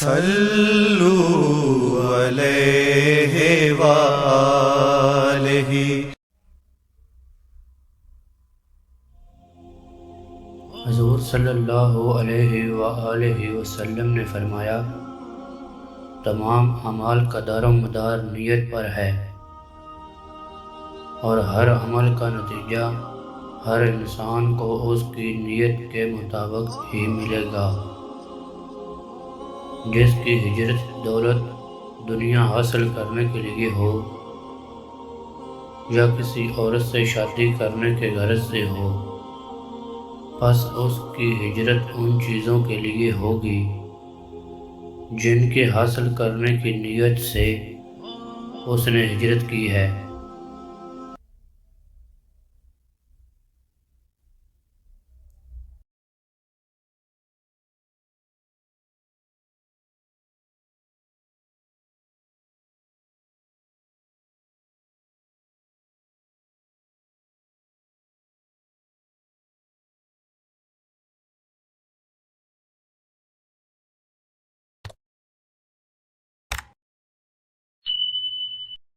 صلو علیہ وآلہ۔ حضور صلی اللہ علیہ وآلہ وسلم نے فرمایا، تمام اعمال کا دار و مدار نیت پر ہے، اور ہر عمل کا نتیجہ ہر انسان کو اس کی نیت کے مطابق ہی ملے گا۔ جس کی ہجرت دولت دنیا حاصل کرنے کے لیے ہو یا کسی عورت سے شادی کرنے کے غرض سے ہو، پس اس کی ہجرت ان چیزوں کے لیے ہوگی جن کے حاصل کرنے کی نیت سے اس نے ہجرت کی ہے۔